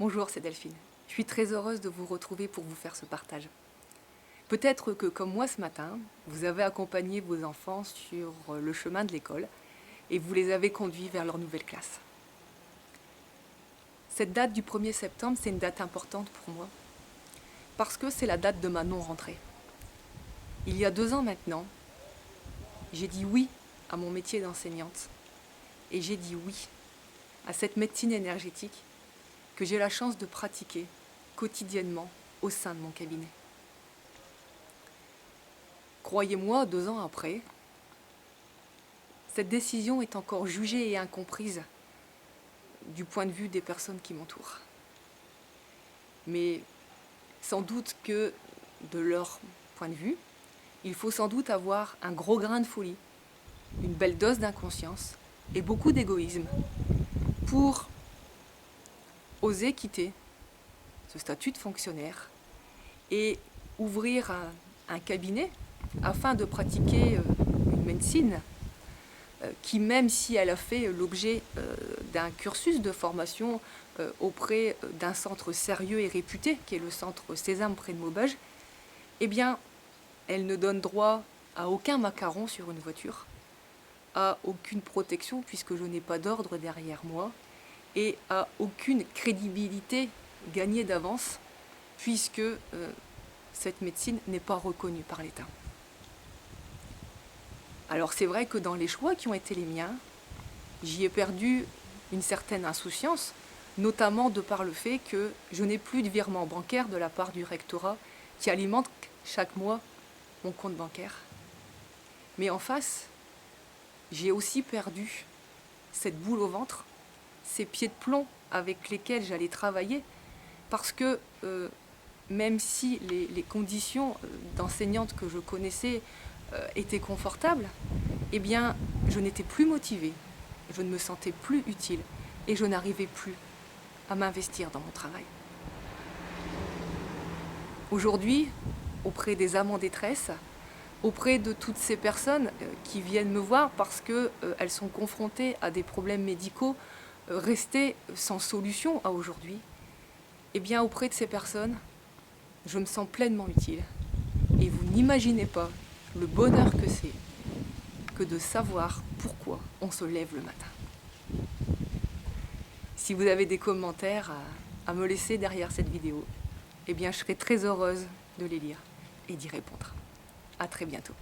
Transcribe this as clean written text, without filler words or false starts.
Bonjour, c'est Delphine. Je suis très heureuse de vous retrouver pour vous faire ce partage. Peut-être que, comme moi ce matin, vous avez accompagné vos enfants sur le chemin de l'école et vous les avez conduits vers leur nouvelle classe. Cette date du 1er septembre, c'est une date importante pour moi parce que c'est la date de ma non-rentrée. Il y a 2 ans maintenant, j'ai dit oui à mon métier d'enseignante et j'ai dit oui à cette médecine énergétique que j'ai la chance de pratiquer quotidiennement au sein de mon cabinet. Croyez-moi, 2 ans après, cette décision est encore jugée et incomprise du point de vue des personnes qui m'entourent. Mais sans doute que, de leur point de vue, il faut sans doute avoir un gros grain de folie, une belle dose d'inconscience et beaucoup d'égoïsme pour oser quitter ce statut de fonctionnaire et ouvrir un cabinet afin de pratiquer une médecine qui, même si elle a fait l'objet d'un cursus de formation auprès d'un centre sérieux et réputé, qui est le centre Sésame près de Maubeuge, eh bien, elle ne donne droit à aucun macaron sur une voiture, à aucune protection puisque je n'ai pas d'ordre derrière moi, et à aucune crédibilité gagnée d'avance puisque cette médecine n'est pas reconnue par l'État. Alors c'est vrai que dans les choix qui ont été les miens, j'y ai perdu une certaine insouciance, notamment de par le fait que je n'ai plus de virement bancaire de la part du rectorat qui alimente chaque mois mon compte bancaire. Mais en face, j'ai aussi perdu cette boule au ventre, ces pieds de plomb avec lesquels j'allais travailler, parce que même si les conditions d'enseignante que je connaissais étaient confortables, eh bien, je n'étais plus motivée, je ne me sentais plus utile et je n'arrivais plus à m'investir dans mon travail. Aujourd'hui, auprès des âmes en détresse, auprès de toutes ces personnes qui viennent me voir parce qu'elles sont confrontées à des problèmes médicaux restés sans solution à aujourd'hui, eh bien, auprès de ces personnes, je me sens pleinement utile. Et vous n'imaginez pas le bonheur que c'est que de savoir pourquoi on se lève le matin. Si vous avez des commentaires à me laisser derrière cette vidéo, eh bien, je serai très heureuse de les lire et d'y répondre. À très bientôt.